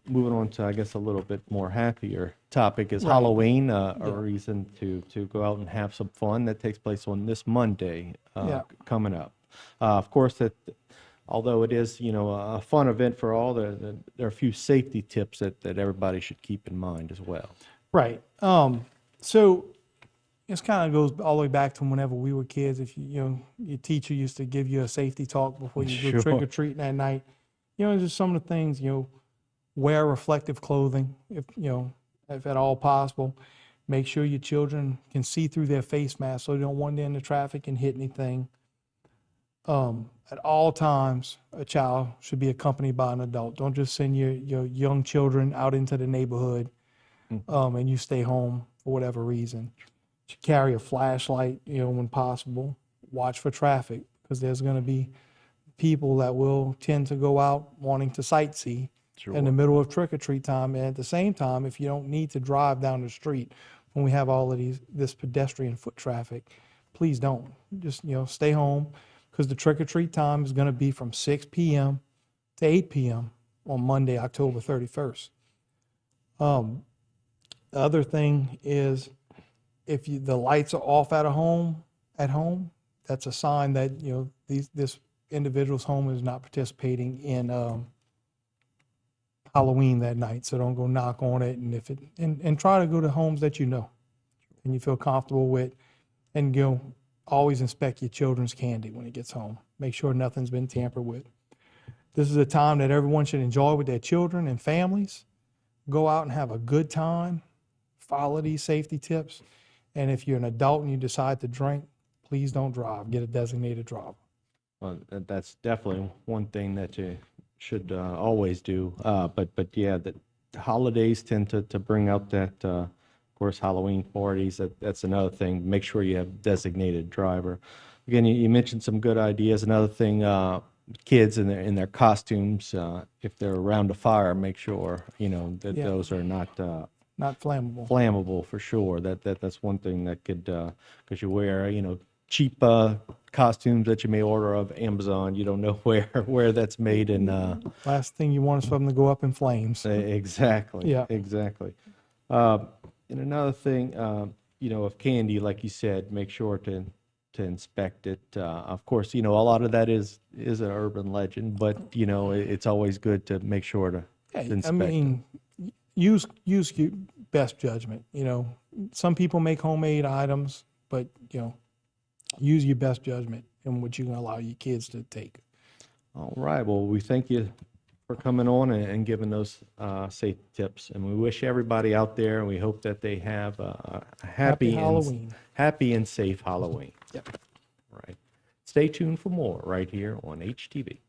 moving on to, I guess, a little bit more happier topic is Right. Halloween, a Yeah. reason to go out and have some fun. That takes place on this Monday Yeah. coming up. Of course, that although it is, a fun event for all, there are a few safety tips that everybody should keep in mind as well. Right. So this kind of goes all the way back to whenever we were kids. If your teacher used to give you a safety talk before you go Sure. trick or treating at night. Just some of the things. Wear reflective clothing if at all possible. Make sure your children can see through their face mask so they don't wander into traffic and hit anything. At all times, a child should be accompanied by an adult. Don't just send your young children out into the neighborhood and you stay home for whatever reason. Should carry a flashlight, when possible. Watch for traffic because there's going to be people that will tend to go out wanting to sightsee in the middle of trick or treat time. And at the same time, if you don't need to drive down the street when we have all of this pedestrian foot traffic, please don't. Just, stay home because the trick or treat time is going to be from 6 p.m. to 8 p.m. on Monday, October 31st. The other thing is if the lights are off at home, that's a sign that, this individual's home is not participating in Halloween that night. So don't go knock on it, and try to go to homes that and you feel comfortable with, and always inspect your children's candy when it gets home. Make sure nothing's been tampered with. This is a time that everyone should enjoy with their children and families. Go out and have a good time. Follow these safety tips. And if you're an adult and you decide to drink, please don't drive. Get a designated driver. Well, that's definitely one thing that you should always do. But yeah, the holidays tend to bring out that, of course, Halloween parties. That's another thing. Make sure you have a designated driver. Again, you mentioned some good ideas. Another thing, kids in their costumes, if they're around a fire, make sure that those are not flammable. Flammable for sure. That's one thing that could, because you wear cheap costumes that you may order of Amazon. You don't know where that's made. And last thing you want is for them to go up in flames. Exactly. Yeah. Exactly. And another thing, of candy, like you said, make sure to inspect it. Of course, a lot of that is an urban legend, but it's always good to make sure to inspect it. Use your best judgment. Some people make homemade items, but use your best judgment in what you're going to allow your kids to take. All right. Well, we thank you for coming on and giving those safety tips, and we wish everybody out there, and we hope that they have a happy Halloween, happy and safe Halloween. Yep. Right. Stay tuned for more right here on HTV.